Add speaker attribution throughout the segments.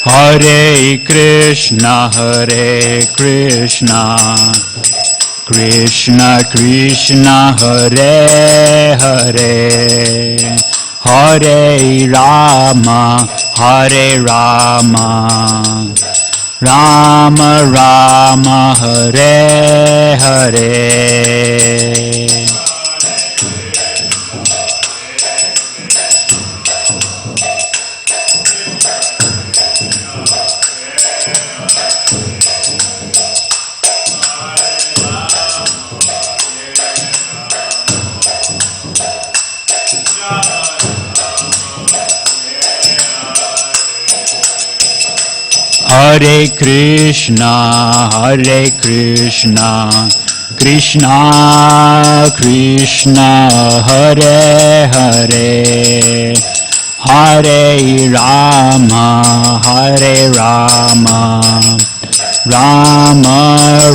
Speaker 1: Hare Krishna, Krishna Krishna, Hare Hare, Hare Rama, Rama Rama, Hare Hare. Hare Krishna, Krishna Krishna, Hare Hare, Hare Rama, Rama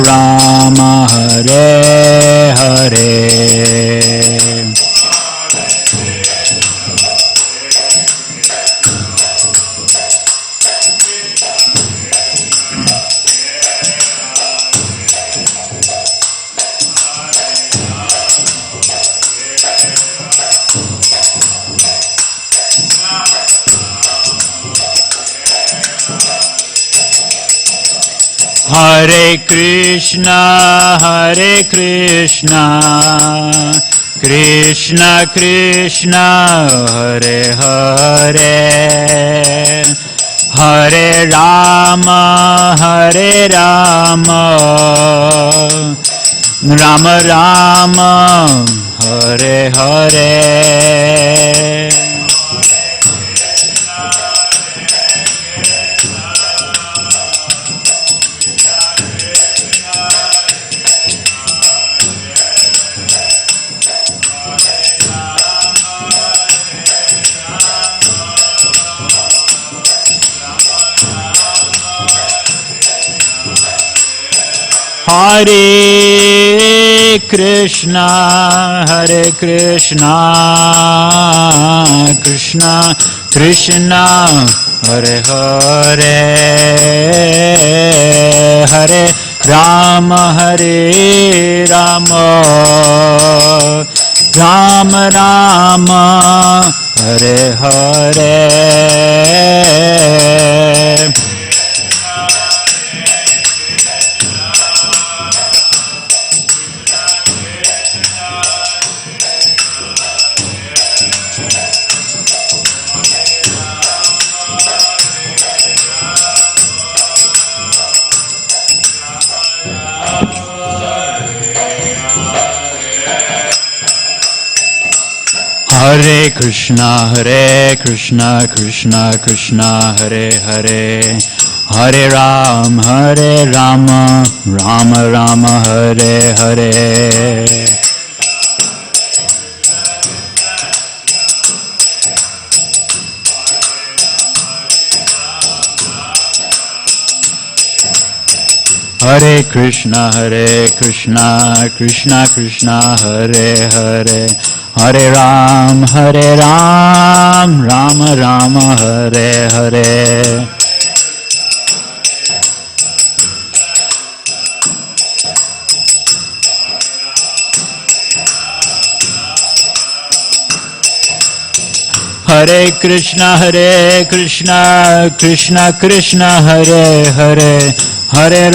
Speaker 1: Rama, Hare Hare. Hare Krishna, Krishna Krishna, Hare Hare, Hare Rama, Rama Rama, Hare Hare. Hare Krishna, Krishna Krishna, Hare Hare, Hare Rama, Rama Rama, Hare Hare. Hare Krishna, Krishna Krishna, Hare Hare, Hare Rama, Rama Rama, Hare Hare. Hare Krishna, Krishna Krishna, Hare Hare, Hare Ram, Rama Rama, Hare Hare. Hare Krishna, Krishna Krishna, Hare Hare, Hare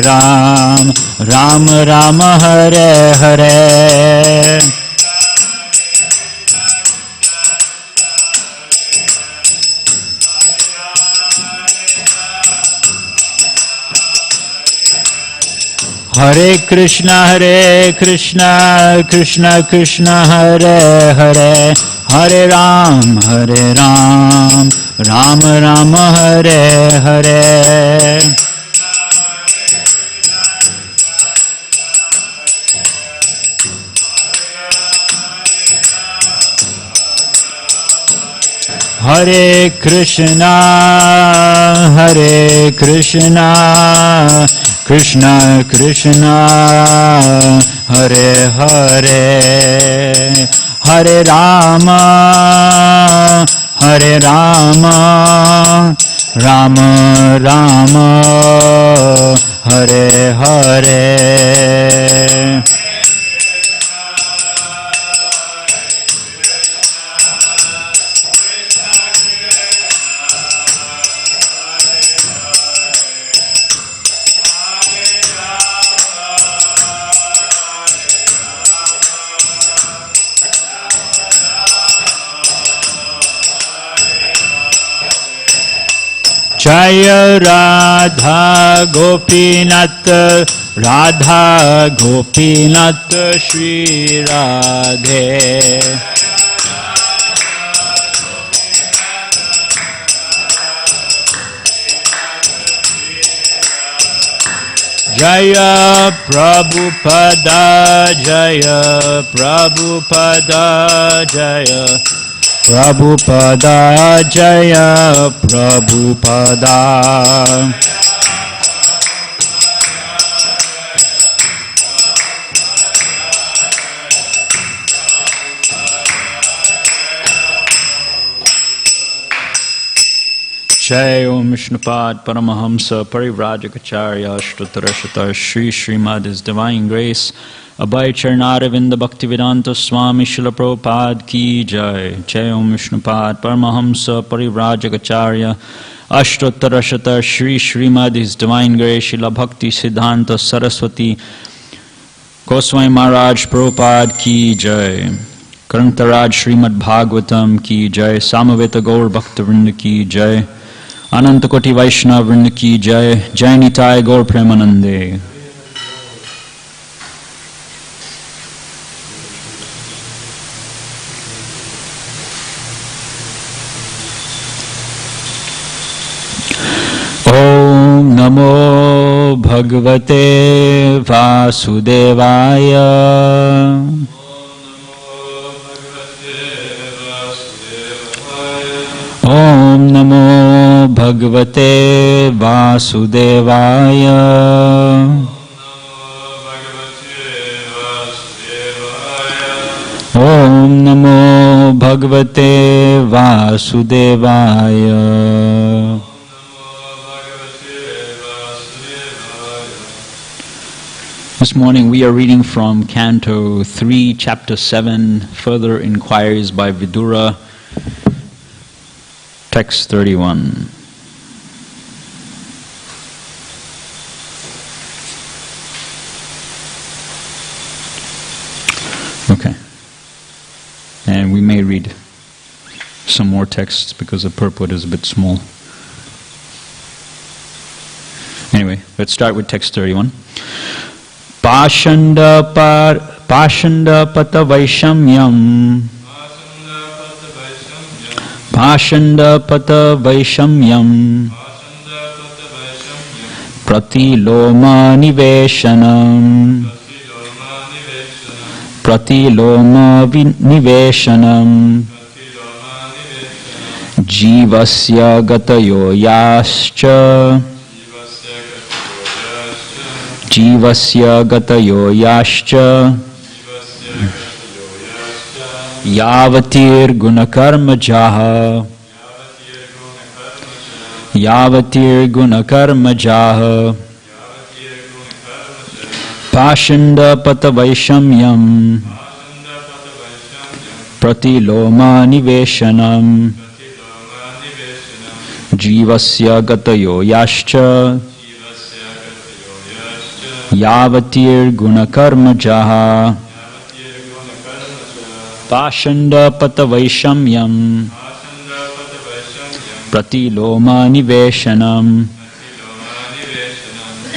Speaker 1: Ram, Rama Rama, Hare Hare. Hare Krishna, Krishna Krishna, Hare Hare, Hare Ram, Rama Rama, Hare Hare. Hare Krishna, Krishna Krishna, Hare Hare, Hare Rama, Rama Rama Hare Hare Jaya Radha Gopinath Radha Gopinath Shri Radhe Jaya Prabhupada Jaya Prabhupada Jaya Prabhupada Jaya Prabhupada Jai Om Vishnupad Paramahamsa Parivrajacharya Ashtatarashata Shri Srimad His Divine Grace Abhay Charnaravinda Bhaktivedanta Swami Srila Prabhupada Ki Jai Jai Om Vishnupad Paramahamsa Parivrajacharya Ashtatarashata Shri Srimad His Divine Grace Srila Bhakti Siddhanta Saraswati Goswami Maharaj Prabhupada Ki Jai Karantaraj Srimad Bhagavatam Ki Jai Samaveta Gaur Bhaktivinoda Ki Jai Anantakoti Vaishnava Vrinda Ki Jai Jai Nitai Gaur Premanande Om Namo Bhagavate Vasudevaya Om Namo Bhagavate Vasudevaya Om Namo Bhagavate Vasudevaya This morning we are reading from Canto 3, Chapter 7, Further Inquiries by Vidura, Text 31. Okay. And we may read some more texts because the purport is a bit small. Anyway, let's start with text 31. Pashanda pata vaishamyam Pashanda pata vaishamyam Pratiloma niveshanam Pratiloma niveshanam Jivasya gatayo yascha Jivasya gatayo yascha Yavatir gunakarma jaha Yavatir gunakarma jaha Pashanda pata vaishamyam Pratiloma niveshanam Jivasya gatayo yascha Yavatir gunakarma jaha Pashanda pata vaishamyam Pratiloma niveshanam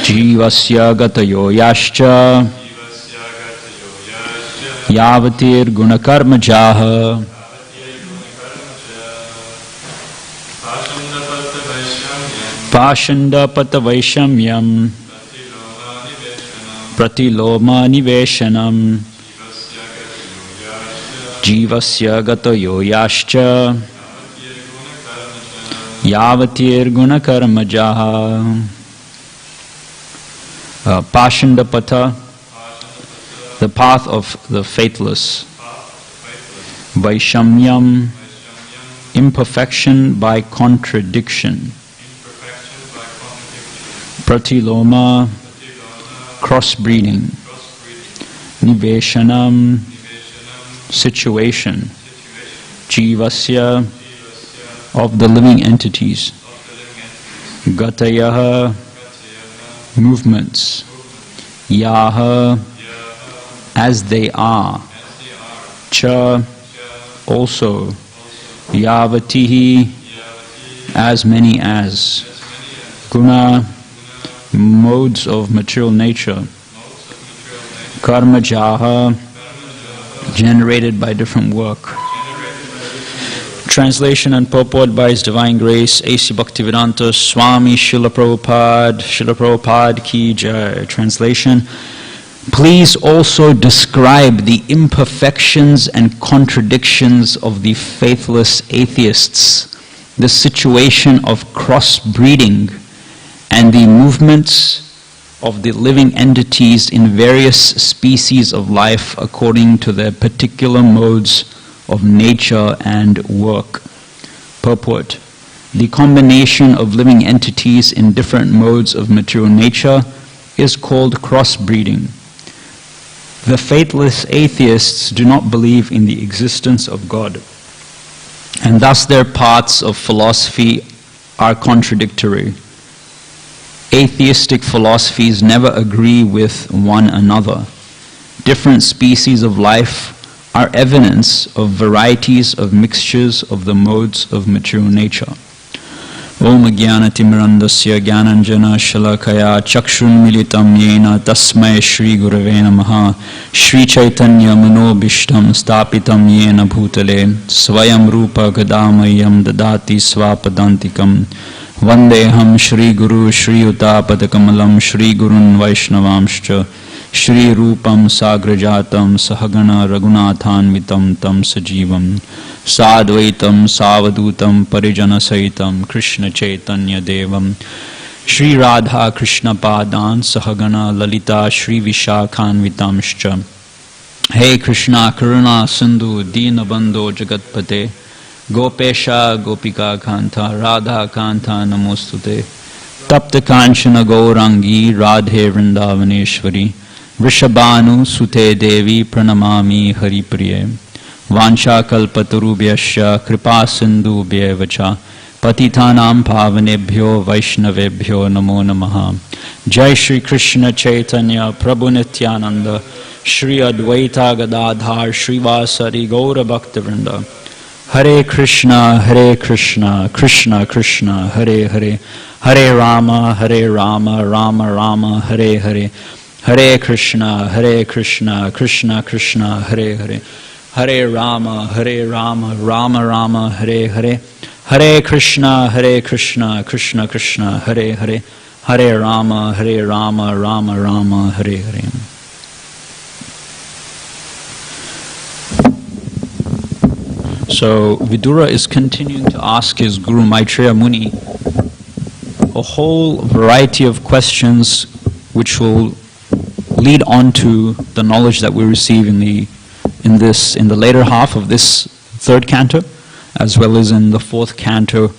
Speaker 1: Jivasya gatayo yascha Yavatir gunakarma jaha Pashanda pata vaishamyam Pratiloma niveshanam Jivasya gatayo yascha Yavatir gunakarma jaha Pashandapata, the path of the faithless. Vaishamyam, imperfection by contradiction. pratiloma, crossbreeding, niveshanam, situation, jivasya, of the living entities, gatayaha, movements, yaha, as they are, cha, also, yavatihi, as many as, guna, modes of material nature, karmajaha, generated by different work. Translation and purport by His Divine Grace, A.C. Bhaktivedanta Swami Srila Prabhupada Ki Jai. Translation: please also describe the imperfections and contradictions of the faithless atheists, the situation of crossbreeding, and the movements of the living entities in various species of life according to their particular modes of nature and work. Purport: the combination of living entities in different modes of material nature is called crossbreeding. The faithless atheists do not believe in the existence of God, and thus their paths of philosophy are contradictory. Atheistic philosophies never agree with one another. Different species of life are evidence of varieties of mixtures of the modes of material nature. Om Jnanatimirandasya Jnananjana Shalakaya Chakshun Militam Yena Tasmai Shri Gurave Namaha Shri Chaitanya Manobishtam Stapitam Yena Bhutale Svayam Rupa Gadamayam Dadati Svapadantikam Vandeham Shri Guru Shri Utapadakamalam Shri Gurun Vaishnavamscha Shri Rupam Sagrajatam Sahagana Raghunathanvitam Tam Sajivam Sadvaitam Savadutam Parijana Saitam Krishna Chaitanya Devam Shri Radha Krishna Padan Sahagana Lalita Shri Vishakhanvitamscha. Hey Krishna Karuna Sindhu Dina Bandho Jagatpate Gopesha Gopika Kanta Radha Kanta Namostute Tapta Kanchana Gaurangi Radhe Vrindavaneshwari Vrishabhanu Sute Devi Pranamami Hari Priye Vansha Kalpatarubhyasya Kripa Sindhu Bhyevacha Patitanam Pavanebhyo Vaishnavebhyo Namo Namaha. Jai Shri Krishna Chaitanya Prabhu Nityananda Shri Advaita Gadadhar Shri Vasari Gaura Bhaktivinoda. Hare Krishna, Krishna Krishna, Hare Hare, Hare Rama, Rama Rama, Hare Hare, Hare Krishna, Krishna Krishna, Hare Hare, Hare Rama, Rama Rama, Hare Hare, Hare Krishna, Krishna Krishna, Hare Hare, Hare Rama, Rama Rama, Hare Hare. So Vidura is continuing to ask his Guru Maitreya Muni a whole variety of questions which will lead on to the knowledge that we receive in the later half of this third canto, as well as in the fourth canto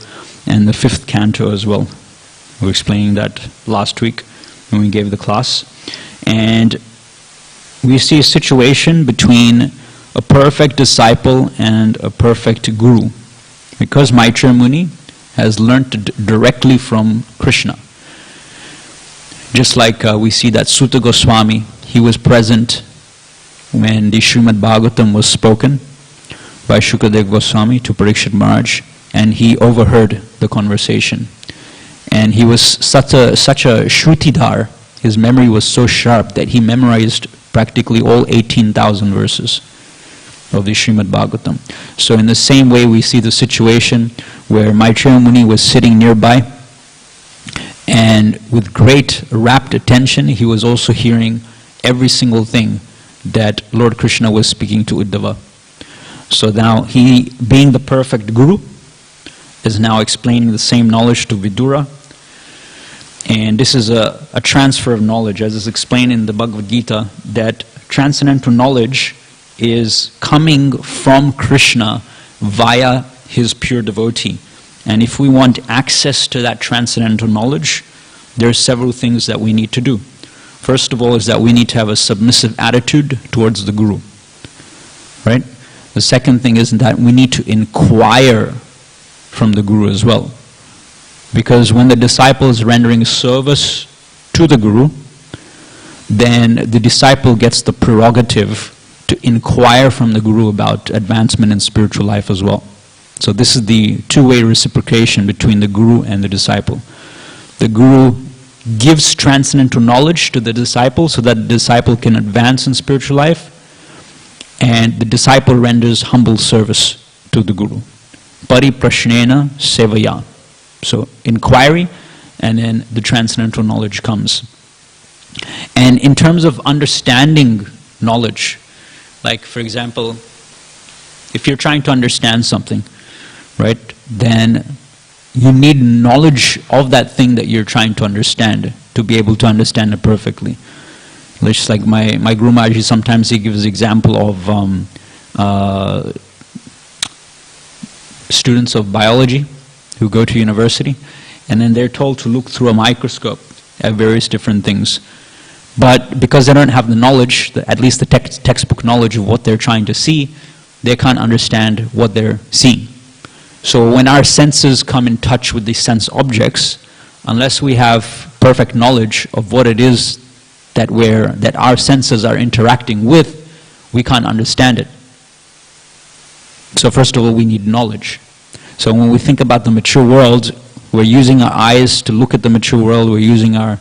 Speaker 1: and the fifth canto as well. We were explaining that last week when we gave the class. And we see a situation between a perfect disciple and a perfect guru, because Maitreya Muni has learnt directly from Krishna. Just like we see that Sutta Goswami, he was present when the Srimad Bhagavatam was spoken by Shukadeva Goswami to Parikshit Maharaj, and he overheard the conversation. And he was such a Shrutidhar, his memory was so sharp that he memorized practically all 18,000 verses of the Srimad Bhagavatam. So in the same way we see the situation where Maitreya Muni was sitting nearby, and with great rapt attention he was also hearing every single thing that Lord Krishna was speaking to Uddhava. So now he, being the perfect guru, is now explaining the same knowledge to Vidura. And this is a transfer of knowledge, as is explained in the Bhagavad Gita, that transcendental knowledge is coming from Krishna via his pure devotee. And if we want access to that transcendental knowledge, there are several things that we need to do. First of all is that we need to have a submissive attitude towards the Guru. Right? The second thing is that we need to inquire from the Guru as well. Because when the disciple is rendering service to the Guru, then the disciple gets the prerogative to inquire from the Guru about advancement in spiritual life as well. So this is the two-way reciprocation between the Guru and the disciple. The Guru gives transcendental knowledge to the disciple so that the disciple can advance in spiritual life, and the disciple renders humble service to the Guru. Pariprashnena sevaya. So inquiry, and then the transcendental knowledge comes. And in terms of understanding knowledge, like for example, if you're trying to understand something, right, then you need knowledge of that thing that you're trying to understand to be able to understand it perfectly. Just like my Guru Maharaj, sometimes he gives the example of students of biology who go to university, and then they're told to look through a microscope at various different things. But because they don't have the knowledge, at least the textbook knowledge of what they're trying to see, they can't understand what they're seeing. So when our senses come in touch with these sense objects, unless we have perfect knowledge of what it is that our senses are interacting with, we can't understand it. So first of all, we need knowledge. So when we think about the mature world, we're using our eyes to look at the mature world, we're using our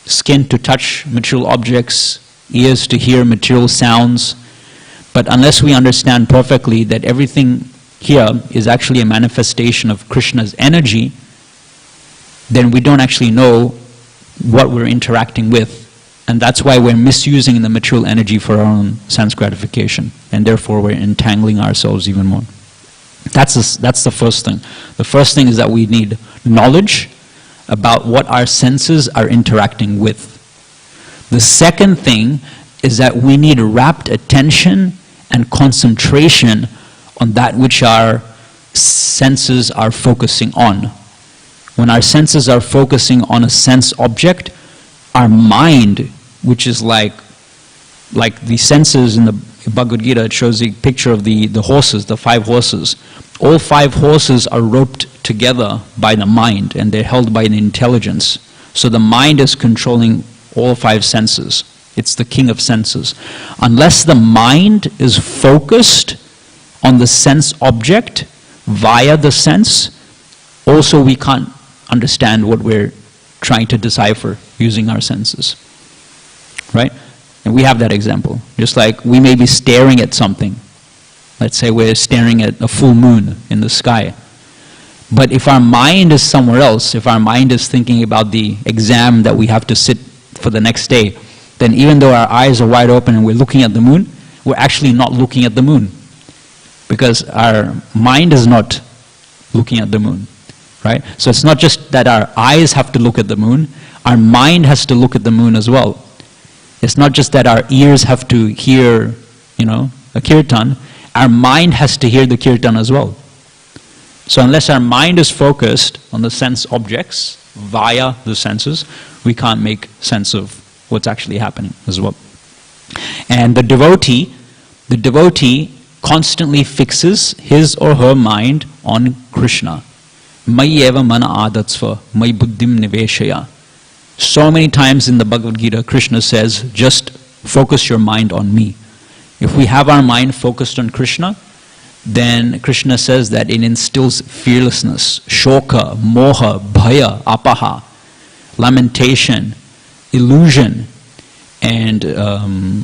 Speaker 1: skin to touch material objects, ears to hear material sounds. But unless we understand perfectly that everything here is actually a manifestation of Krishna's energy, then we don't actually know what we're interacting with. And that's why we're misusing the material energy for our own sense gratification. And therefore we're entangling ourselves even more. That's the first thing. The first thing is that we need knowledge about what our senses are interacting with. The second thing is that we need rapt attention and concentration on that which our senses are focusing on. When our senses are focusing on a sense object, our mind, which is like the senses in the Bhagavad Gita, it shows the picture of the horses, the 5 horses. All 5 horses are roped together by the mind, and they're held by an intelligence. So the mind is controlling all 5 senses. It's the king of senses. Unless the mind is focused on the sense object via the sense, also we can't understand what we're trying to decipher using our senses. Right? And we have that example. Just like we may be staring at something. Let's say we're staring at a full moon in the sky. But if our mind is somewhere else, if our mind is thinking about the exam that we have to sit for the next day, then even though our eyes are wide open and we're looking at the moon, we're actually not looking at the moon. Because our mind is not looking at the moon. Right? So it's not just that our eyes have to look at the moon, our mind has to look at the moon as well. It's not just that our ears have to hear, a kirtan, our mind has to hear the kirtan as well. So unless our mind is focused on the sense objects via the senses, we can't make sense of what's actually happening as well. And the devotee constantly fixes his or her mind on Krishna. Mayi eva mana adatsva, mayi buddhim niveshaya. So many times in the Bhagavad Gita, Krishna says, just focus your mind on me. If we have our mind focused on Krishna, then Krishna says that it instills fearlessness, shoka, moha, bhaya, apaha, lamentation, illusion, and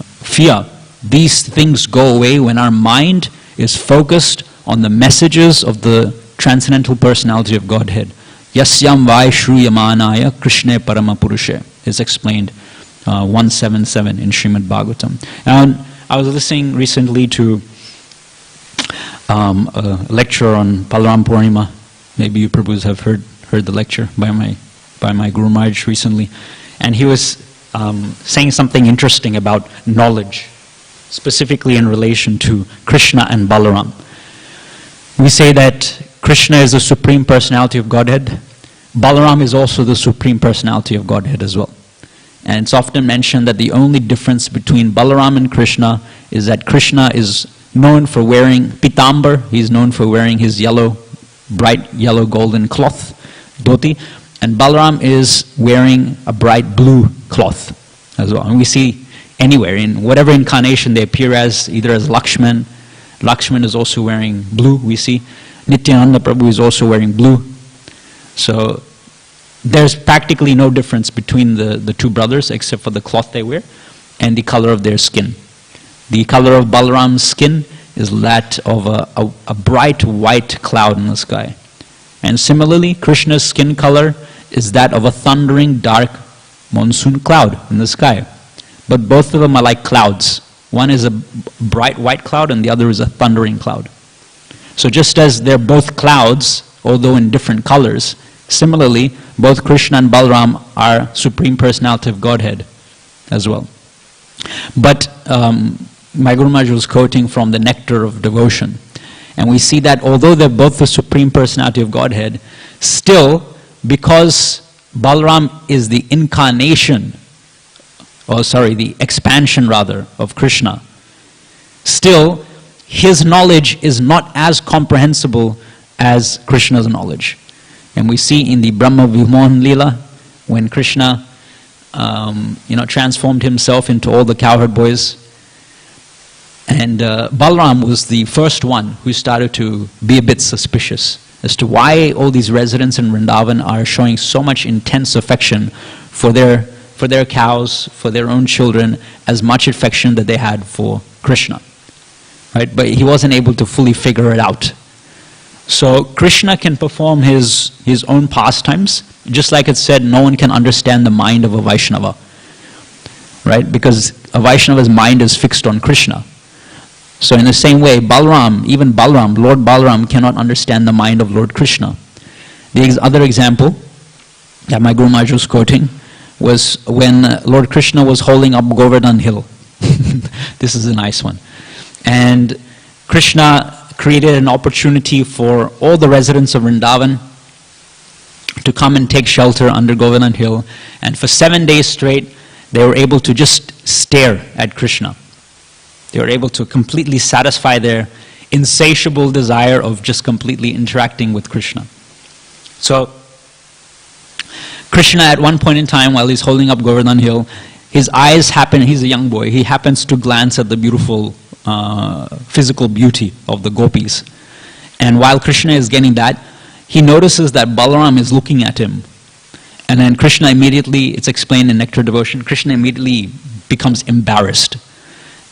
Speaker 1: fear. These things go away when our mind is focused on the messages of the transcendental personality of Godhead. Yasyam vai shruyamanaya Krishne parama purushe is explained 177 in Srimad Bhagavatam. And I was listening recently to a lecture on Balaram Purnima. Maybe you Prabhus have heard the lecture by my Guru Maharaj recently. And he was saying something interesting about knowledge, specifically in relation to Krishna and Balaram. We say that Krishna is the Supreme Personality of Godhead, Balaram is also the Supreme Personality of Godhead as well. And it's often mentioned that the only difference between Balaram and Krishna is that Krishna is known for wearing pitambar, he's known for wearing his yellow, bright yellow golden cloth, dhoti, and Balaram is wearing a bright blue cloth as well. And we see anywhere, in whatever incarnation they appear as, either as Lakshman is also wearing blue, we see. Nityananda Prabhu is also wearing blue. So there's practically no difference between the two brothers except for the cloth they wear and the color of their skin. The color of Balaram's skin is that of a bright white cloud in the sky. And similarly, Krishna's skin color is that of a thundering dark monsoon cloud in the sky. But both of them are like clouds. One is a bright white cloud and the other is a thundering cloud. So just as they're both clouds, although in different colors, similarly, both Krishna and Balaram are Supreme Personality of Godhead as well. But my Guru Maharaj was quoting from the Nectar of Devotion. And we see that although they're both the Supreme Personality of Godhead, still, because Balaram is the incarnation, the expansion rather, of Krishna, still, his knowledge is not as comprehensible as Krishna's knowledge. And we see in the Brahma Vimohan Leela, when Krishna transformed himself into all the cowherd boys, and Balaram was the first one who started to be a bit suspicious as to why all these residents in Vrindavan are showing so much intense affection for their cows, for their own children, as much affection that they had for Krishna. Right? But he wasn't able to fully figure it out. So Krishna can perform his own pastimes, just like it said, no one can understand the mind of a Vaishnava. Right? Because a Vaishnava's mind is fixed on Krishna. So in the same way, Balaram, even Balaram, Lord Balaram cannot understand the mind of Lord Krishna. The other example that my Guru Maharaj was quoting was when Lord Krishna was holding up Govardhan Hill. This is a nice one. And Krishna created an opportunity for all the residents of Vrindavan to come and take shelter under Govardhan Hill. And for 7 days straight, they were able to just stare at Krishna. They were able to completely satisfy their insatiable desire of just completely interacting with Krishna. So, Krishna at one point in time, while he's holding up Govardhan Hill, his eyes happen, he's a young boy, he happens to glance at the beautiful physical beauty of the gopis. And while Krishna is getting that, he notices that Balaram is looking at him. And then Krishna immediately, it's explained in Nectar Devotion, Krishna immediately becomes embarrassed.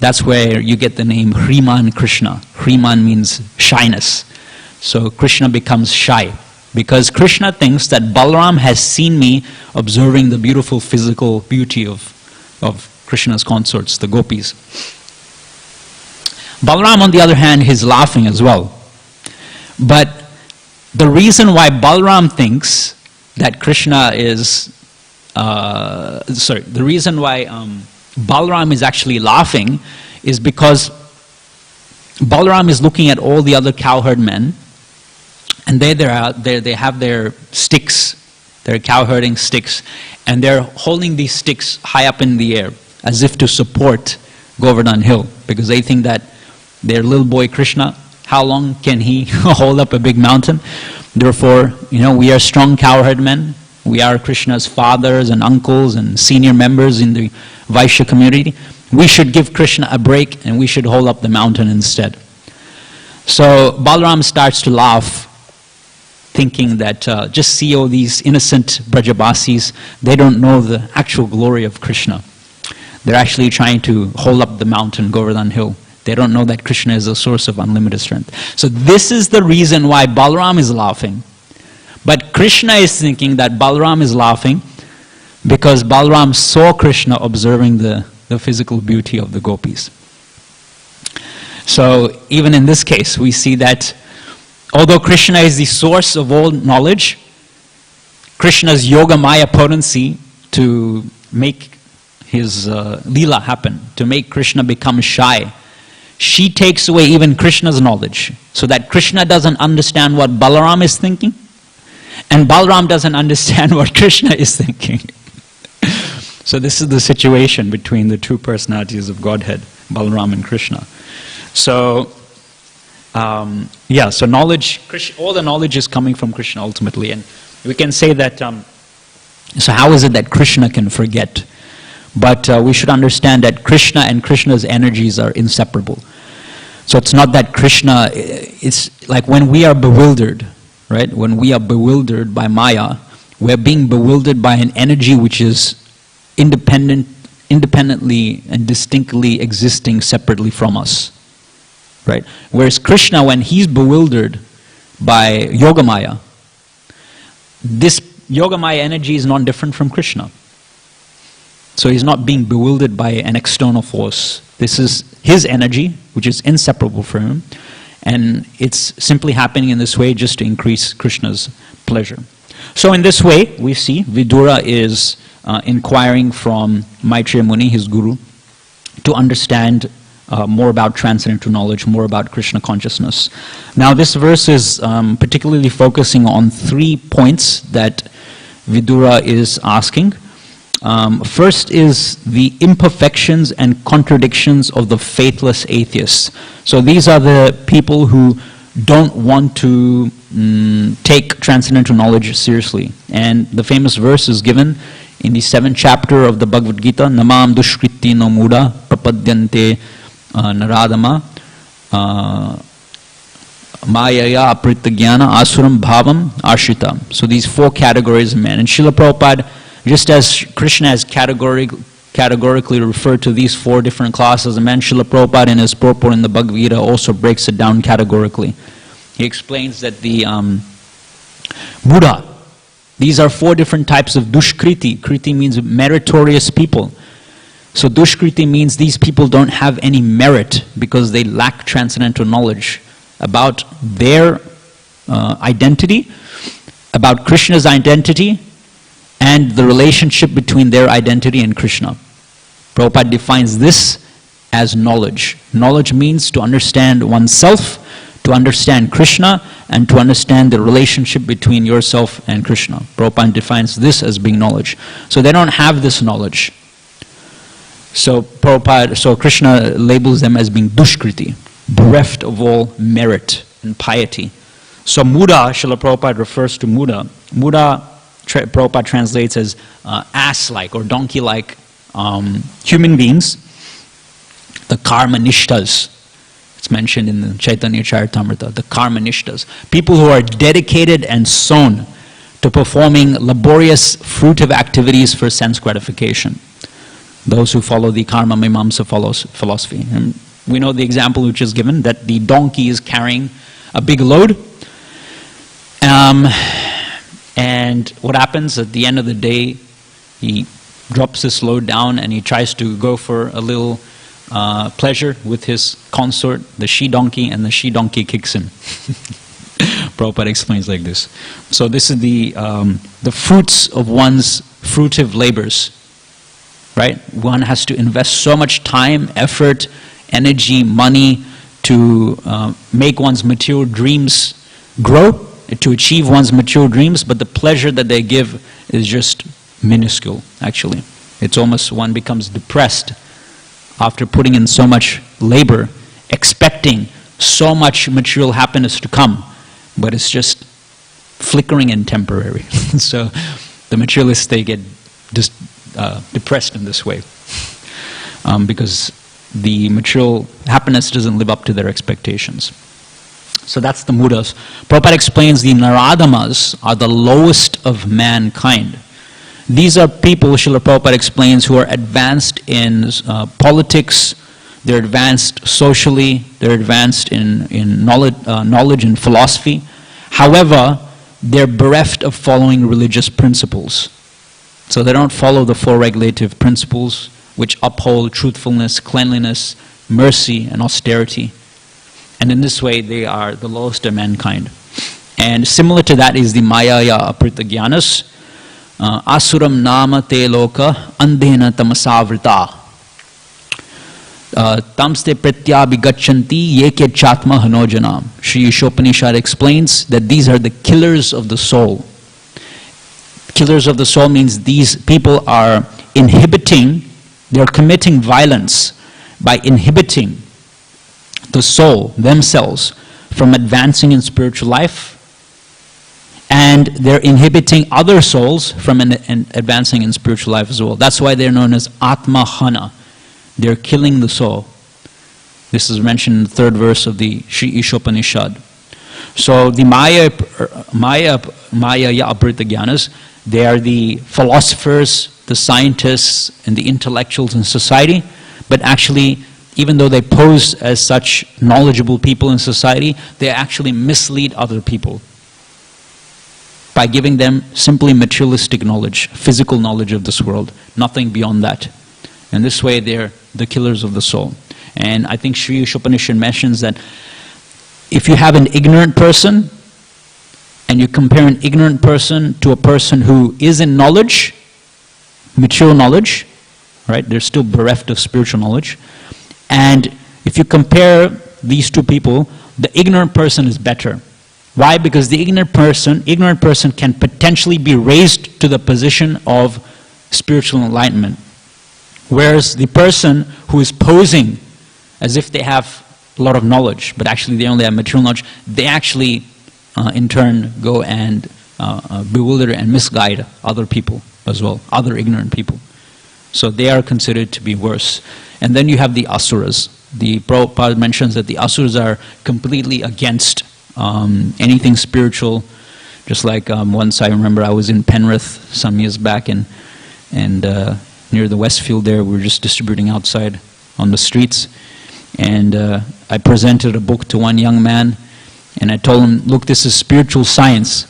Speaker 1: That's where you get the name Sriman Krishna. Sriman means shyness. So Krishna becomes shy. Because Krishna thinks that Balaram has seen me observing the beautiful physical beauty of Krishna's consorts, the gopis. Balaram, on the other hand, is laughing as well. But the reason why Balaram thinks that Krishna is... the reason why Balaram is actually laughing is because Balaram is looking at all the other cowherd men, and they have their sticks, their cowherding sticks, and they're holding these sticks high up in the air as if to support Govardhan Hill, because they think that their little boy Krishna, how long can he hold up a big mountain? Therefore, we are strong cowherd men. We are Krishna's fathers and uncles and senior members in the Vaishya community. We should give Krishna a break and we should hold up the mountain instead. So Balaram starts to laugh, thinking that just see all these innocent Brajabasis, they don't know the actual glory of Krishna. They're actually trying to hold up the mountain, Govardhan Hill. They don't know that Krishna is a source of unlimited strength. So this is the reason why Balaram is laughing. But Krishna is thinking that Balaram is laughing because Balaram saw Krishna observing the physical beauty of the gopis. So even in this case, we see that although Krishna is the source of all knowledge, Krishna's Yoga Maya potency to make his Leela happen, to make Krishna become shy, she takes away even Krishna's knowledge, so that Krishna doesn't understand what Balaram is thinking, And Balaram doesn't understand what Krishna is thinking. So this is the situation between the two personalities of Godhead, Balaram and Krishna. So, so knowledge, all the knowledge is coming from Krishna ultimately. And we can say that, so how is it that Krishna can forget? But we should understand that Krishna and Krishna's energies are inseparable. So it's not that Krishna, it's like when we are bewildered, right? When we are bewildered by Maya, we're being bewildered by an energy which is independently and distinctly existing separately from us, right? Whereas Krishna, when he's bewildered by Yogamaya, this Yogamaya energy is not different from Krishna. So he's not being bewildered by an external force. This is his energy, which is inseparable from him, and it's simply happening in this way just to increase Krishna's pleasure. So in this way, we see Vidura is inquiring from Maitreya Muni, his guru, to understand more about transcendental knowledge, more about Krishna consciousness. Now this verse is particularly focusing on 3 points that Vidura is asking. First is the imperfections and contradictions of the faithless atheists. So these are the people who don't want to take transcendental knowledge seriously. And the famous verse is given in the 7th chapter of the Bhagavad Gita, Namam dushkriti no muda prapadyante naradama mayaya apritagyana asuram bhavam ashrita. So these 4 categories of men. And Srila Prabhupada, just as Krishna has categorically referred to these 4 different classes of men, Srila Prabhupada in his purport in the Bhagavad Gita also breaks it down categorically. He explains that the Buddha, these are 4 different types of dushkriti. Kriti means meritorious people. So dushkriti means these people don't have any merit because they lack transcendental knowledge about their identity, about Krishna's identity, and the relationship between their identity and Krishna. Prabhupada defines this as knowledge. Knowledge means to understand oneself, to understand Krishna, and to understand the relationship between yourself and Krishna. Prabhupada defines this as being knowledge. So they don't have this knowledge. So Krishna labels them as being dushkriti, bereft of all merit and piety. So Muda, Srila Prabhupada refers to Muda. Muda, Prabhupada translates as ass-like or donkey-like human beings, the karmanishtas. It's mentioned in the Chaitanya Charitamrita, the karmanishtas. People who are dedicated and sown to performing laborious, fruitive activities for sense gratification. Those who follow the karma mimamsa philosophy. And we know the example which is given, that the donkey is carrying a big load. And what happens at the end of the day, he drops this load down and he tries to go for a little pleasure with his consort, the she-donkey, and the she-donkey kicks in. Prabhupada explains like this. So this is the fruits of one's fruitive labors, right? One has to invest so much time, effort, energy, money to make one's material dreams grow, to achieve one's material dreams, but the pleasure that they give is just minuscule, actually. It's almost one becomes depressed after putting in so much labor, expecting so much material happiness to come, but it's just flickering and temporary. So the materialists, they get just depressed in this way because the material happiness doesn't live up to their expectations. So that's the Mudas. Prabhupada explains the Naradamas are the lowest of mankind. These are people, Srila Prabhupada explains, who are advanced in politics, they're advanced socially, they're advanced in knowledge and philosophy. However, they're bereft of following religious principles. So they don't follow the 4 regulative principles which uphold truthfulness, cleanliness, mercy, and austerity. And in this way, they are the lowest of mankind. And similar to that is the Mayaya Apritagyanas. Asuram nama te loka andhena tamasavrita. Tamste pratyabhigachanti yeke chatma hanojana. Sri Ishopanishad explains that these are the killers of the soul. Killers of the soul means these people are inhibiting, they're committing violence by inhibiting the soul, themselves, from advancing in spiritual life, and they're inhibiting other souls from advancing in spiritual life as well. That's why they're known as Atma Hana. They're killing the soul. This is mentioned in the 3rd verse of the Sri Ishopanishad. So the Maya Aprita Jnanas, they are the philosophers, the scientists, and the intellectuals in society, but actually, even though they pose as such knowledgeable people in society, they actually mislead other people by giving them simply materialistic knowledge, physical knowledge of this world, nothing beyond that. And this way they're the killers of the soul. And I think Sri Ishopanishad mentions that if you have an ignorant person, and you compare an ignorant person to a person who is in knowledge, mature knowledge, right? They're still bereft of spiritual knowledge. And if you compare these two people, the ignorant person is better. Why? Because the ignorant person can potentially be raised to the position of spiritual enlightenment. Whereas the person who is posing as if they have a lot of knowledge, but actually they only have material knowledge, they actually in turn go and bewilder and misguide other people as well, other ignorant people. So they are considered to be worse. And then you have the asuras. The Prabhupada mentions that the asuras are completely against anything spiritual. Just like once I remember I was in Penrith some years back, and near the Westfield there, we were just distributing outside on the streets. And I presented a book to one young man, and I told him, look, this is spiritual science.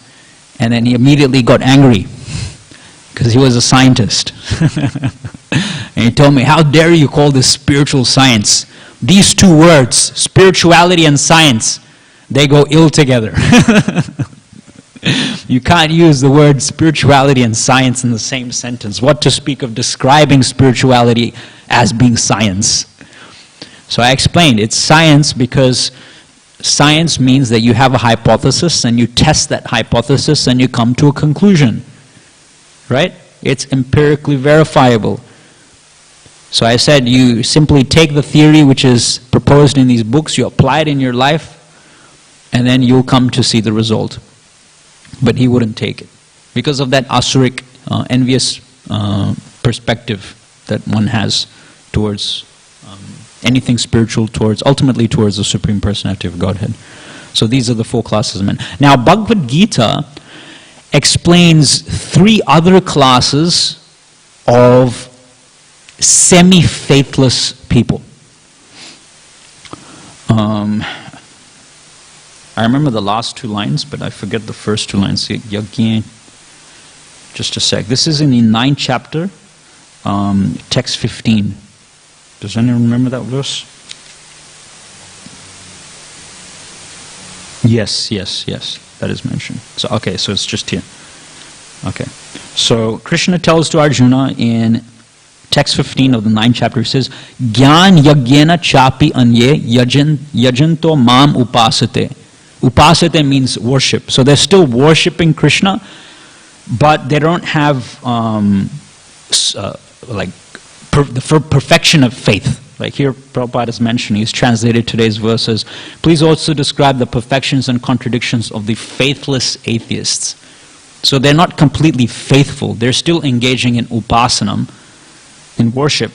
Speaker 1: And then he immediately got angry, because he was a scientist. And he told me, how dare you call this spiritual science? These two words, spirituality and science, they go ill together. You can't use the word spirituality and science in the same sentence. What to speak of describing spirituality as being science? So I explained, it's science because science means that you have a hypothesis and you test that hypothesis and you come to a conclusion. Right? It's empirically verifiable. So I said, you simply take the theory which is proposed in these books, you apply it in your life, and then you'll come to see the result. But he wouldn't take it, because of that asuric, envious perspective that one has towards anything spiritual, ultimately towards the Supreme Personality of Godhead. So these are the 4 classes of men. Now Bhagavad Gita explains 3 other classes of semi-faithless people. I remember the last 2 lines, but I forget the first 2 lines. Just a sec. This is in the 9th chapter, text 15. Does anyone remember that verse? Yes. That is mentioned. So, okay, so it's just here. Okay. So, Krishna tells to Arjuna in text 15 of the 9th chapter, he says, Gyan yagyena chapi anye yajanto mam upasate. Upasate means worship. So they're still worshipping Krishna, but they don't have the perfection of faith. Like here Prabhupada is mentioning, he's translated today's verses, please also describe the perfections and contradictions of the faithless atheists. So they're not completely faithful. They're still engaging in upasanam, in worship,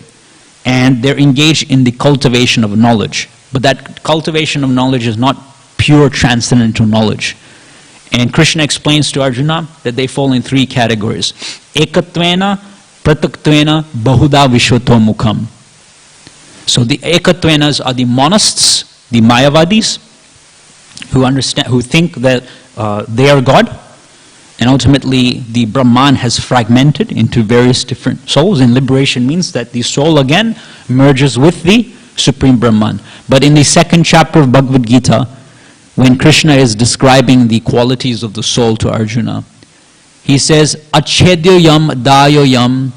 Speaker 1: and they're engaged in the cultivation of knowledge. But that cultivation of knowledge is not pure transcendental knowledge. And Krishna explains to Arjuna that they fall in 3 categories. Ekatvena, Prataktvena, Bahuda Vishwato Mukham. So the Ekatvenas are the monists, the Mayavadis, who think that they are God. And ultimately, the Brahman has fragmented into various different souls, and liberation means that the soul again merges with the Supreme Brahman. But in the 2nd chapter of Bhagavad Gita, when Krishna is describing the qualities of the soul to Arjuna, he says, Achedyo yam dayo yam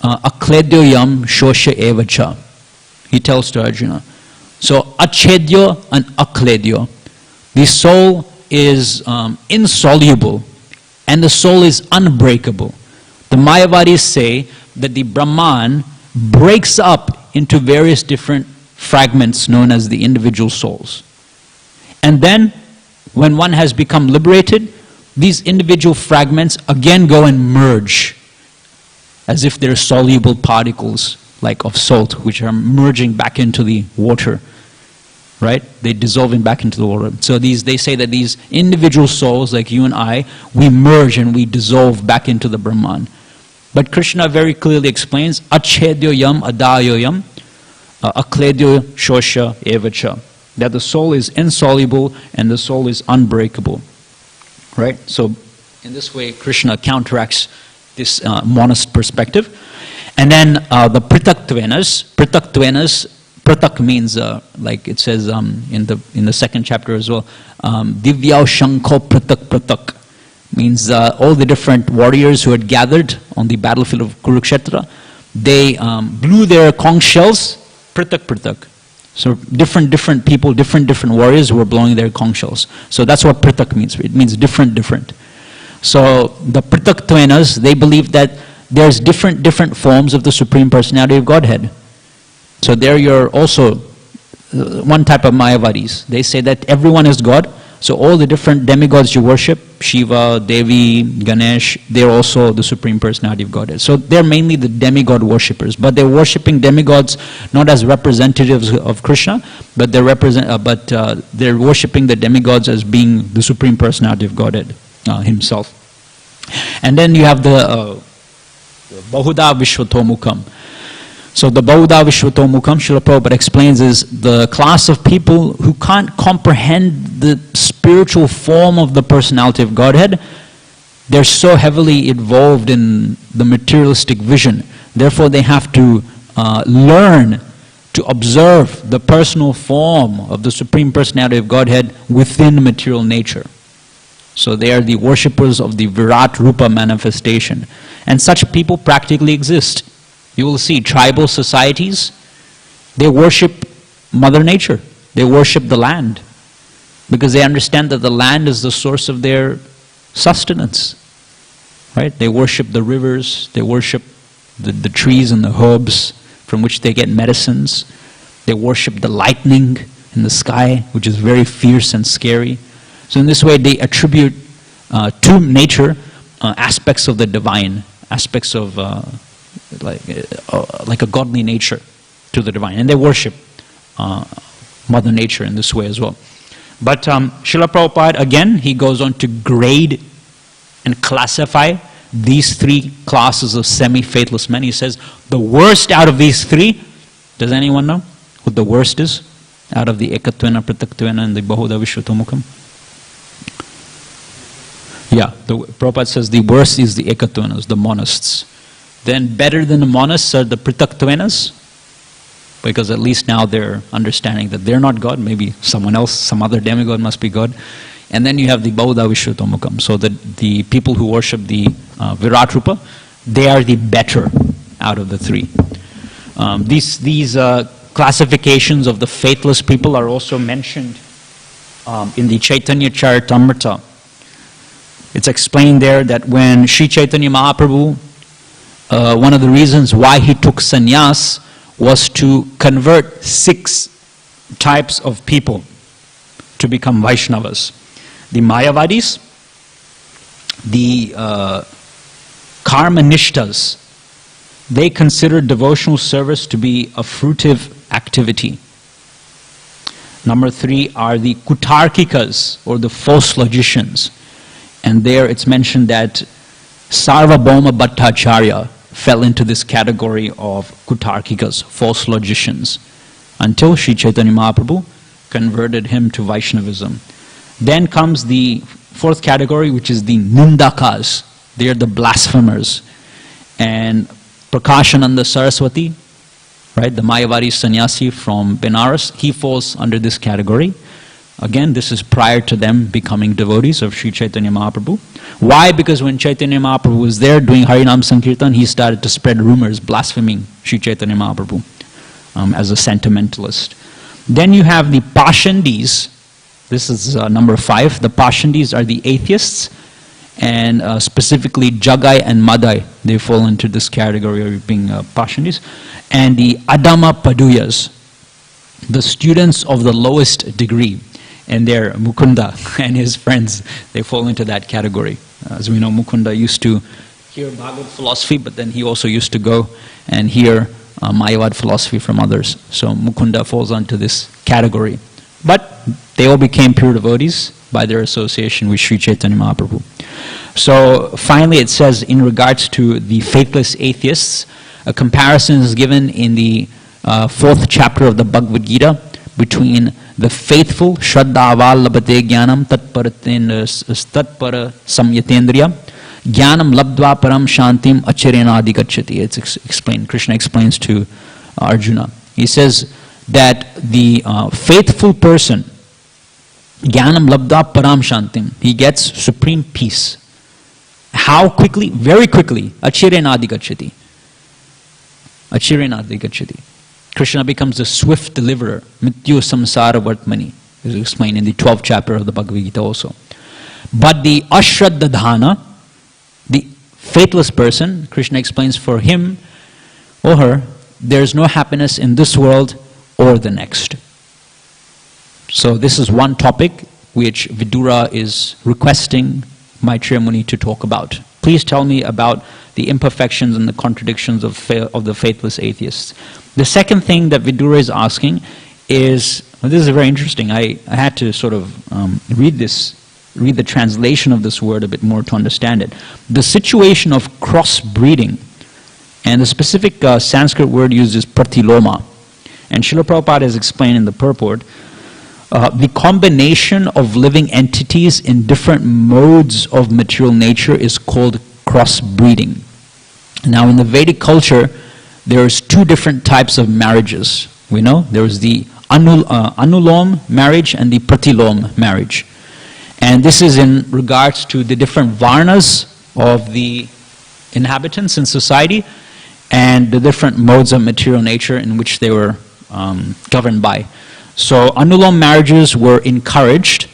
Speaker 1: akledyo yam shosha evacha. He tells to Arjuna. So, achedyo and akledyo. The soul is insoluble and the soul is unbreakable. The Mayavadis say that the Brahman breaks up into various different fragments known as the individual souls. And then, when one has become liberated, these individual fragments again go and merge, as if they're soluble particles, like of salt, which are merging back into the water. Right? They dissolving back into the water. So they say that these individual souls, like you and I, we merge and we dissolve back into the Brahman. But Krishna very clearly explains, achedyo yam adayo yam, akledyo shosha evacha, that the soul is insoluble and the soul is unbreakable. Right? So in this way, Krishna counteracts this monist perspective. And then the pritaktvenas, pratak means, like it says in the second chapter as well, divyao shankho pratak, means all the different warriors who had gathered on the battlefield of Kurukshetra, they blew their conch shells, pratak. So different people, different warriors who were blowing their conch shells. So that's what pratak means. It means different. So the pritaktvenas, they believe that there's different forms of the Supreme Personality of Godhead. So there you're also one type of Mayavadis. They say that everyone is God. So all the different demigods you worship, Shiva, Devi, Ganesh, they're also the Supreme Personality of Godhead. So they're mainly the demigod worshippers. But they're worshipping demigods not as representatives of Krishna, but they're worshipping the demigods as being the Supreme Personality of Godhead himself. And then you have the Bahuda Vishwatomukam. So the Bahuda Vishwatomukam, Srila Prabhupada explains, is the class of people who can't comprehend the spiritual form of the personality of Godhead. They're so heavily involved in the materialistic vision. Therefore they have to learn to observe the personal form of the Supreme Personality of Godhead within material nature. So they are the worshippers of the Virat Rupa manifestation. And such people practically exist. You will see tribal societies, they worship Mother Nature. They worship the land because they understand that the land is the source of their sustenance. Right? They worship the rivers, they worship the trees and the herbs from which they get medicines. They worship the lightning in the sky, which is very fierce and scary. So in this way they attribute to nature aspects of the divine, aspects of like a godly nature to the divine, and they worship Mother Nature in this way as well. But Srila Prabhupada, again, he goes on to grade and classify these three classes of semi-faithless men. He says the worst out of these three, does anyone know what the worst is out of the Ekatvena, Pritaktvena and the Bahuda Vishwatomukam? Yeah, Prabhupada says the worst is the Ekatvenas, the monists. Then better than the monists are the Pritaktvenas, because at least now they're understanding that they're not God, maybe someone else, some other demigod must be God. And then you have the Bahuda Vishwatomukam. So the people who worship the Virat Rupa, they are the better out of the three. These classifications of the faithless people are also mentioned in the Chaitanya Charitamrita. It's explained there that when Sri Chaitanya Mahaprabhu, one of the reasons why he took sannyas was to convert 6 types of people to become Vaishnavas. The Mayavadis, the Karmanishtas, they consider devotional service to be a fruitive activity. Number 3 are the Kutarkikas, or the false logicians. And there it's mentioned that Sarvabhauma Bhattacharya fell into this category of Kutarkikas, false logicians, until Sri Chaitanya Mahaprabhu converted him to Vaishnavism. Then comes the 4th category, which is the Nindakas. They are the blasphemers. And Prakashananda Saraswati, right, the Mayavadi sannyasi from Benares, he falls under this category. Again, this is prior to them becoming devotees of Sri Chaitanya Mahaprabhu. Why? Because when Chaitanya Mahaprabhu was there doing Harinam Sankirtan, he started to spread rumors blaspheming Sri Chaitanya Mahaprabhu as a sentimentalist. Then you have the Pashandis. This is number 5. The Pashandis are the atheists. and specifically Jagai and Madai, they fall into this category of being Pashanis. And the Adama Paduyas, the students of the lowest degree, and they're Mukunda and his friends, they fall into that category. As we know, Mukunda used to hear Bhagavad philosophy, but then he also used to go and hear Mayavad philosophy from others. So Mukunda falls onto this category. But they all became pure devotees by their association with Sri Chaitanya Mahaprabhu. So finally it says, in regards to the faithless atheists, a comparison is given in the 4th chapter of the Bhagavad Gita between the faithful Shraddhaval Labhate Jnanam Tatpara Samyatendriya Jnanam Labdva Param Shantim Achirena Adhigacchati. It's explained. Krishna explains to Arjuna. He says that the faithful person, Jnanam Labdva Param Shantim, he gets supreme peace. How quickly? Very quickly. Achirena Adhigacchati. Achirena Adhigacchati. Krishna becomes the swift deliverer. Mrityu samsara vartmani is explained in the 12th chapter of the Bhagavad Gita also. But the ashraddhadhana, the faithless person, Krishna explains, for him or her, there is no happiness in this world or the next. So this is one topic which Vidura is requesting Maitreya Muni to talk about. Please tell me about the imperfections and the contradictions of the faithless atheists. The second thing that Vidura is asking is, well, this is very interesting. I had to sort of read the translation of this word a bit more to understand it. The situation of crossbreeding, and the specific Sanskrit word used is pratiloma. And Srila Prabhupada has explained in the purport, the combination of living entities in different modes of material nature is called crossbreeding. Now in the Vedic culture, there's two different types of marriages. We know there's the anulom marriage and the pratilom marriage. And this is in regards to the different varnas of the inhabitants in society and the different modes of material nature in which they were governed by. So anulom marriages were encouraged.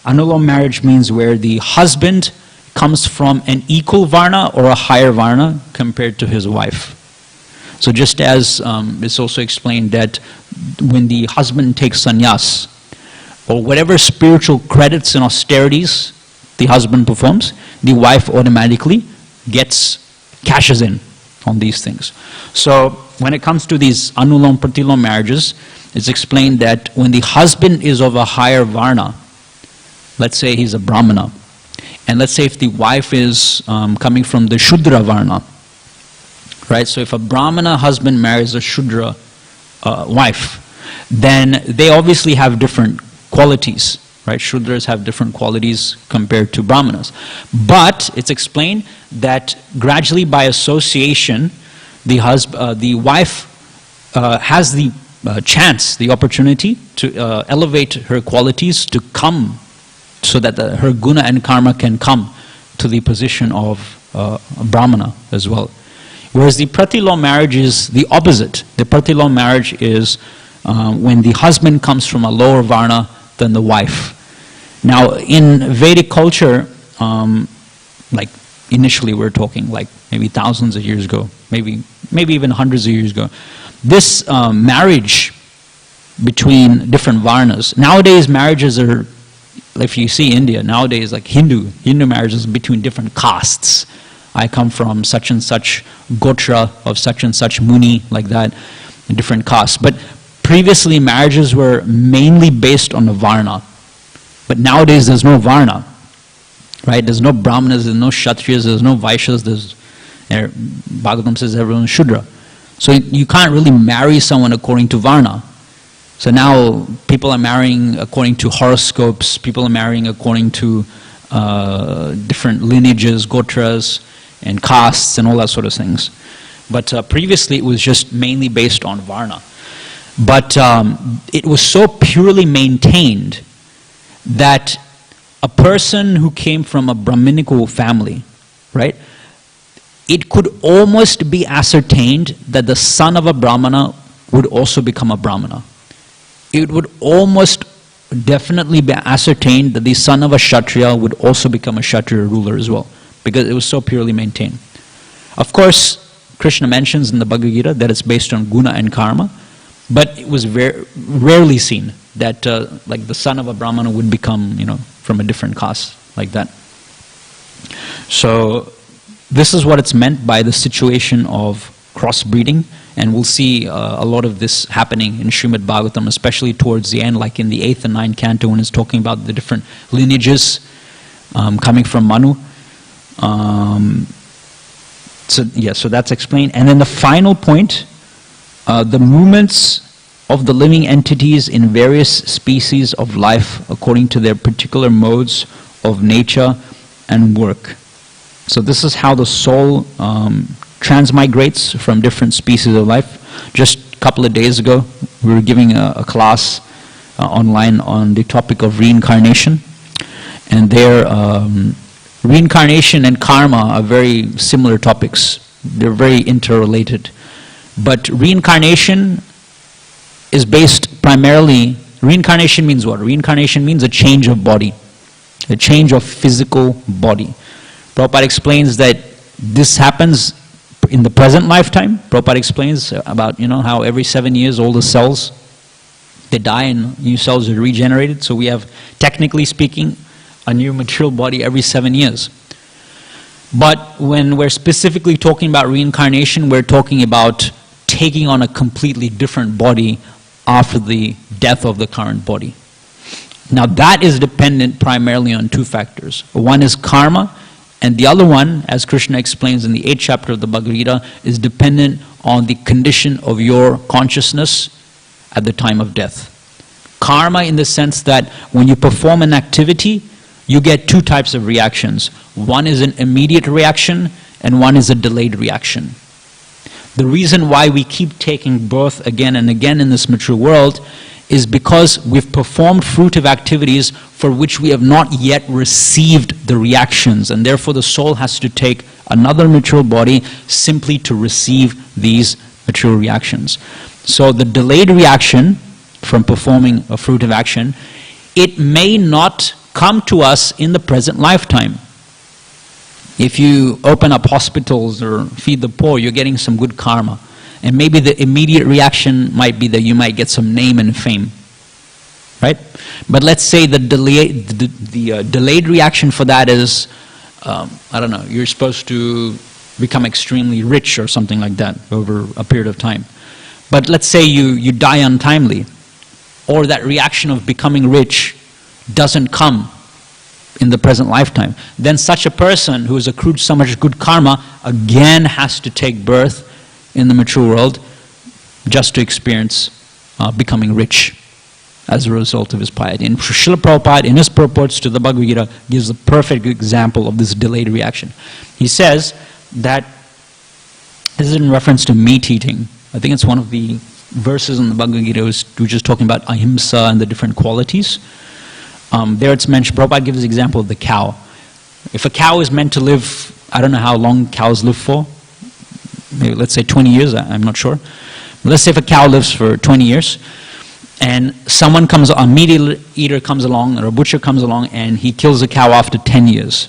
Speaker 1: Anulom marriage means where the husband comes from an equal varna or a higher varna compared to his wife. So just as it's also explained that when the husband takes sannyas, or whatever spiritual credits and austerities the husband performs, the wife automatically cashes in on these things. So when it comes to these anulom pratilom marriages, it's explained that when the husband is of a higher varna, let's say he's a brahmana, and let's say if the wife is coming from the shudra varna, right? So if a brahmana husband marries a shudra wife, then they obviously have different qualities, right? Shudras have different qualities compared to brahmanas. But it's explained that gradually by association, the wife has the chance, the opportunity to elevate her qualities to come, so that her guna and karma can come to the position of a brahmana as well. Whereas the pratilom marriage is the opposite. The pratilom marriage is when the husband comes from a lower varna than the wife. Now in Vedic culture, like initially we're talking like maybe thousands of years ago, maybe even hundreds of years ago, this marriage between different varnas, nowadays marriages are, if you see India, nowadays like Hindu marriages between different castes. I come from such and such gotra of such and such muni, like that, in different castes. But previously marriages were mainly based on the varna. But nowadays there's no varna, right? There's no brahmanas, there's no kshatriyas, there's no vaishyas, Bhagavatam says everyone's shudra. So you can't really marry someone according to varna. So now people are marrying according to horoscopes, people are marrying according to different lineages, gotras, and castes, and all that sort of things. But previously it was just mainly based on varna. But it was so purely maintained that a person who came from a Brahminical family, right, it could almost be ascertained that the son of a Brahmana would also become a Brahmana. It would almost definitely be ascertained that the son of a Kshatriya would also become a Kshatriya ruler as well, because it was so purely maintained. Of course, Krishna mentions in the Bhagavad Gita that it's based on guna and karma, but it was very rarely seen that like the son of a Brahmana would become, from a different caste like that. So this is what it's meant by the situation of crossbreeding, and we'll see a lot of this happening in Srimad Bhagavatam, especially towards the end, like in the 8th and 9th canto, when it's talking about the different lineages coming from Manu. So that's explained. And then the final point, the movements of the living entities in various species of life according to their particular modes of nature and work. So this is how the soul transmigrates from different species of life. Just a couple of days ago, we were giving a class online on the topic of reincarnation. And there, reincarnation and karma are very similar topics. They're very interrelated. But reincarnation is based primarily, reincarnation means what? Reincarnation means a change of body, a change of physical body. Prabhupada explains that this happens in the present lifetime. Prabhupada explains about, how every 7 years all the cells, they die and new cells are regenerated. So we have, technically speaking, a new material body every 7 years. But when we're specifically talking about reincarnation, we're talking about taking on a completely different body after the death of the current body. Now that is dependent primarily on two factors. One is karma, and the other one, as Krishna explains in the 8th chapter of the Bhagavad Gita, is dependent on the condition of your consciousness at the time of death. Karma in the sense that when you perform an activity, you get two types of reactions. One is an immediate reaction, and one is a delayed reaction. The reason why we keep taking birth again and again in this material world is because we've performed fruitive activities for which we have not yet received the reactions, and therefore the soul has to take another material body simply to receive these material reactions. So the delayed reaction from performing a fruitive action, it may not come to us in the present lifetime. If you open up hospitals or feed the poor, you're getting some good karma. And maybe the immediate reaction might be that you might get some name and fame, right? But let's say the delayed reaction for that is, you're supposed to become extremely rich or something like that over a period of time. But let's say you die untimely, or that reaction of becoming rich doesn't come in the present lifetime. Then such a person who has accrued so much good karma again has to take birth in the mature world just to experience becoming rich as a result of his piety. And Srila Prabhupada, in his purports to the Bhagavad Gita, gives a perfect example of this delayed reaction. He says that, this is in reference to meat eating. I think it's one of the verses in the Bhagavad Gita which is talking about ahimsa and the different qualities. There it's mentioned, Prabhupada gives the example of the cow. If a cow is meant to live, I don't know how long cows live for, maybe let's say 20 years, I'm not sure. But let's say if a cow lives for 20 years, and someone comes, a meat eater comes along, or a butcher comes along, and he kills the cow after 10 years.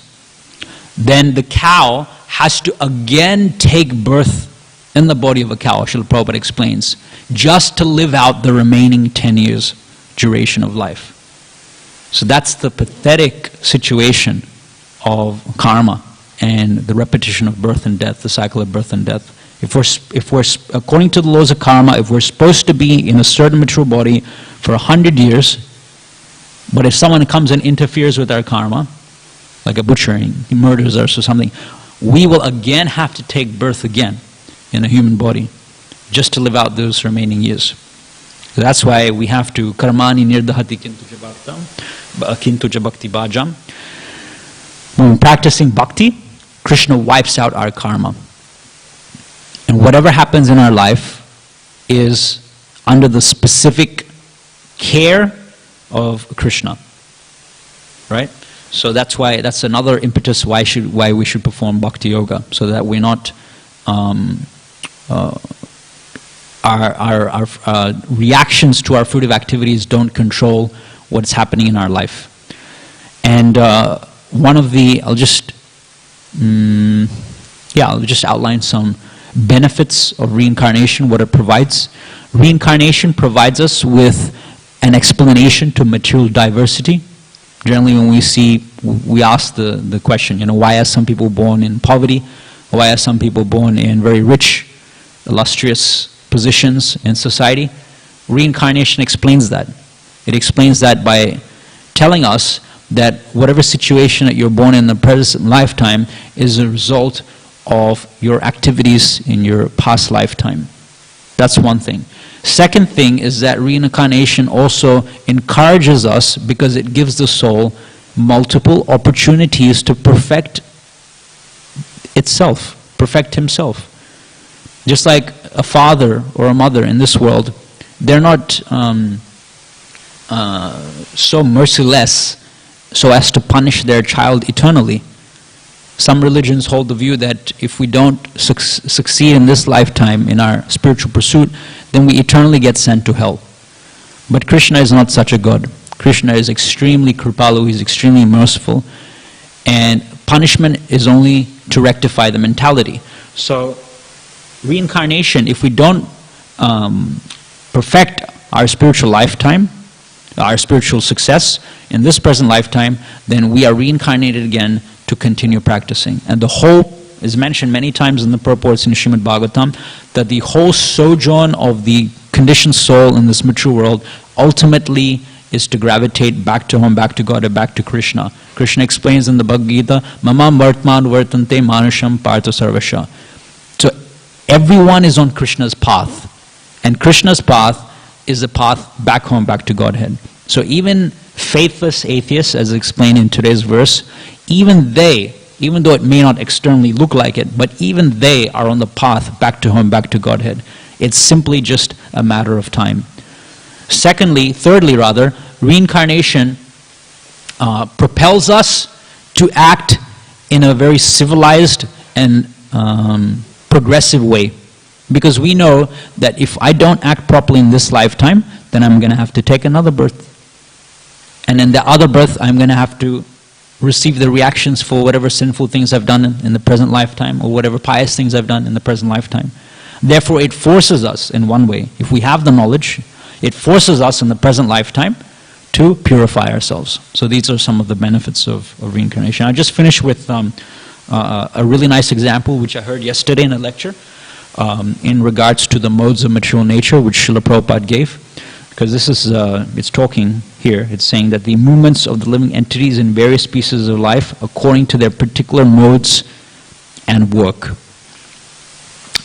Speaker 1: Then the cow has to again take birth in the body of a cow, Srila Prabhupada explains, just to live out the remaining 10 years duration of life. So that's the pathetic situation of karma and the repetition of birth and death, the cycle of birth and death. If we're according to the laws of karma, if we're supposed to be in a certain material body for 100 years, but if someone comes and interferes with our karma, like a butcher, and he murders us or something, we will again have to take birth again in a human body just to live out those remaining years. So that's why we have to karmani nirdahati kintuja bhakti bhajam. When we're practicing bhakti, Krishna wipes out our karma. And whatever happens in our life is under the specific care of Krishna. Right? So that's why, that's another impetus why we should perform bhakti yoga, so that we're not our reactions to our fruitive activities don't control what's happening in our life. And I'll just outline some benefits of reincarnation, what it provides. Reincarnation provides us with an explanation to material diversity. Generally, when we ask the question, why are some people born in poverty? Why are some people born in very rich, illustrious positions in society? Reincarnation explains that. It explains that by telling us that whatever situation that you're born in the present lifetime is a result of your activities in your past lifetime. That's one thing. Second thing is that reincarnation also encourages us, because it gives the soul multiple opportunities to perfect itself, perfect himself. Just like a father or a mother in this world, they're not so merciless so as to punish their child eternally. Some religions hold the view that if we don't succeed in this lifetime in our spiritual pursuit, then we eternally get sent to hell. But Krishna is not such a god. Krishna is extremely kripalu, he's extremely merciful, and punishment is only to rectify the mentality. So reincarnation, if we don't perfect our spiritual lifetime, our spiritual success in this present lifetime, then we are reincarnated again to continue practicing. And the whole is mentioned many times in the purports in Srimad Bhagavatam, that the whole sojourn of the conditioned soul in this mature world ultimately is to gravitate back to home, back to God, or back to Krishna. Krishna explains in the Bhagavad Gita, Mamam Vartman Vartante Manusham Partha Sarvasha. So everyone is on Krishna's path. And Krishna's path is the path back home, back to Godhead. So even faithless atheists, as explained in today's verse, even they, even though it may not externally look like it, but even they are on the path back to home, back to Godhead. It's simply just a matter of time. Thirdly, reincarnation propels us to act in a very civilized and progressive way. Because we know that if I don't act properly in this lifetime, then I'm going to have to take another birth. And in the other birth, I'm going to have to receive the reactions for whatever sinful things I've done in the present lifetime, or whatever pious things I've done in the present lifetime. Therefore, it forces us in one way. If we have the knowledge, it forces us in the present lifetime to purify ourselves. So these are some of the benefits of reincarnation. I'll just finish with a really nice example which I heard yesterday in a lecture in regards to the modes of material nature which Srila Prabhupada gave. Because this is, it's talking here, it's saying that the movements of the living entities in various species of life according to their particular modes and work.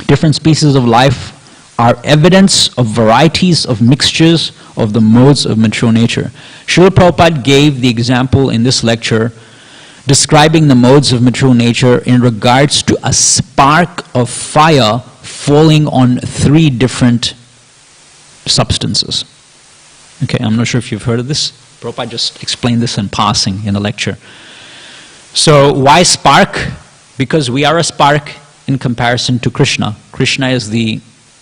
Speaker 1: Different species of life are evidence of varieties of mixtures of the modes of material nature. Srila Prabhupada gave the example in this lecture describing the modes of material nature in regards to a spark of fire falling on 3 different substances. Okay, I'm not sure if you've heard of this. Prabhupada just explained this in passing in a lecture. So why spark? Because we are a spark in comparison to Krishna. Krishna is the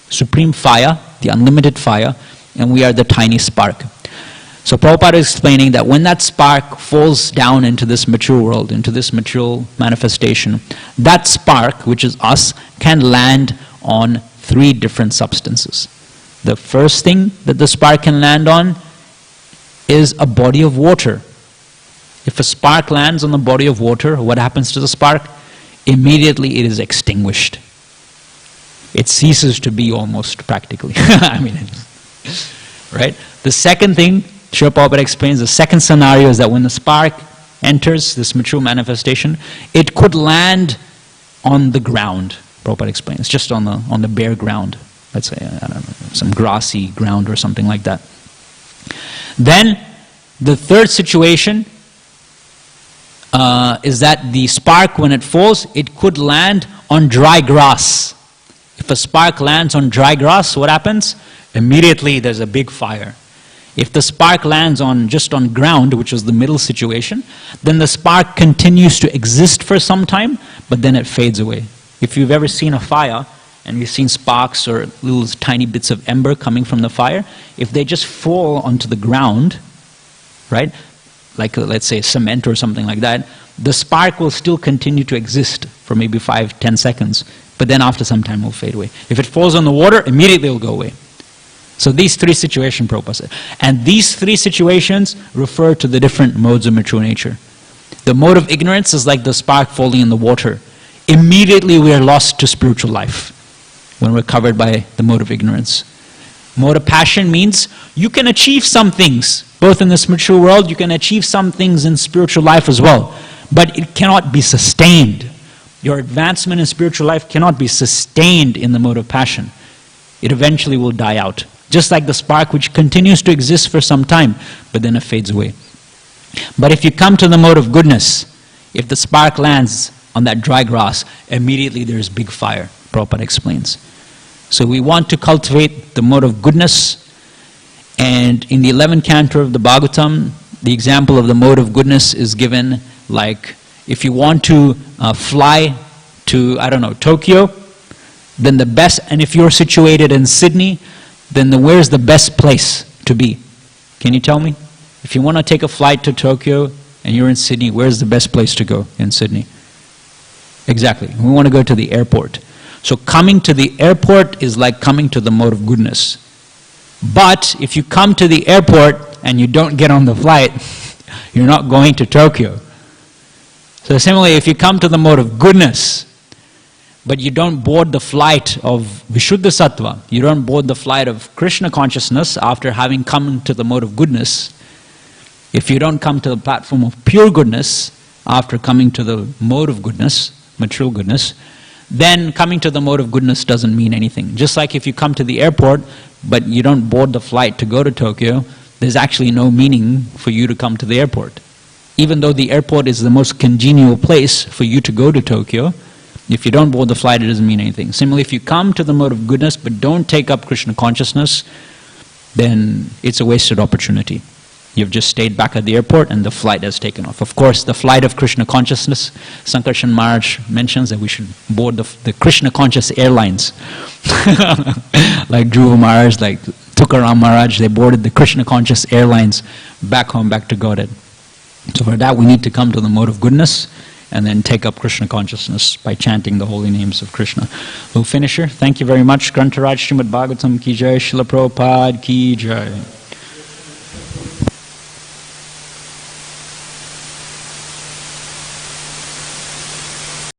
Speaker 1: supreme fire, the unlimited fire, and we are the tiny spark. So Prabhupada is explaining that when that spark falls down into this material world, into this material manifestation, that spark, which is us, can land on 3 different substances. The first thing that the spark can land on is a body of water. If a spark lands on the body of water, what happens to the spark? Immediately it is extinguished. It ceases to be almost practically. I mean, right? The second thing, Srila Prabhupada explains, the second scenario is that when the spark enters this mature manifestation, it could land on the ground. Prabhupada explains, just on the bare ground. Let's say, I don't know, some grassy ground or something like that. Then, the third situation is that the spark, when it falls, it could land on dry grass. If a spark lands on dry grass, what happens? Immediately there's a big fire. If the spark lands just on ground, which is the middle situation, then the spark continues to exist for some time, but then it fades away. If you've ever seen a fire, and you've seen sparks or little tiny bits of ember coming from the fire, if they just fall onto the ground, right? Like let's say cement or something like that, the spark will still continue to exist for maybe 5-10 seconds, but then after some time it will fade away. If it falls on the water, immediately it will go away. So these three situations, Prabhupada said. And these three situations refer to the different modes of mature nature. The mode of ignorance is like the spark falling in the water. Immediately we are lost to spiritual life when we're covered by the mode of ignorance. Mode of passion means you can achieve some things, both in this mature world, you can achieve some things in spiritual life as well, but it cannot be sustained. Your advancement in spiritual life cannot be sustained in the mode of passion. It eventually will die out. Just like the spark which continues to exist for some time, but then it fades away. But if you come to the mode of goodness, if the spark lands on that dry grass, immediately there is big fire, Prabhupada explains. So we want to cultivate the mode of goodness, and in the 11th canto of the Bhagavatam, the example of the mode of goodness is given like, if you want to fly to, I don't know, Tokyo, then the best, and if you're situated in Sydney, then where's the best place to be? Can you tell me? If you want to take a flight to Tokyo and you're in Sydney, where's the best place to go in Sydney? Exactly. We want to go to the airport. So coming to the airport is like coming to the mode of goodness. But if you come to the airport and you don't get on the flight, you're not going to Tokyo. So similarly, if you come to the mode of goodness, but you don't board the flight of Vishuddha Sattva, you don't board the flight of Krishna consciousness after having come to the mode of goodness, if you don't come to the platform of pure goodness after coming to the mode of goodness, material goodness, then coming to the mode of goodness doesn't mean anything. Just like if you come to the airport, but you don't board the flight to go to Tokyo, there's actually no meaning for you to come to the airport. Even though the airport is the most congenial place for you to go to Tokyo, if you don't board the flight, it doesn't mean anything. Similarly, if you come to the mode of goodness but don't take up Krishna consciousness, then it's a wasted opportunity. You've just stayed back at the airport and the flight has taken off. Of course, the flight of Krishna consciousness, Sankarshan Maharaj mentions that we should board the Krishna conscious airlines. Like Dhruva Maharaj, like Tukaram Maharaj, they boarded the Krishna conscious airlines back home, back to Godhead. So for that we need to come to the mode of goodness and then take up Krishna consciousness by chanting the holy names of Krishna. We'll finish here. Thank you very much. Grantaraj Srimad Bhagavatam ki jai, Srila Prabhupada ki jai.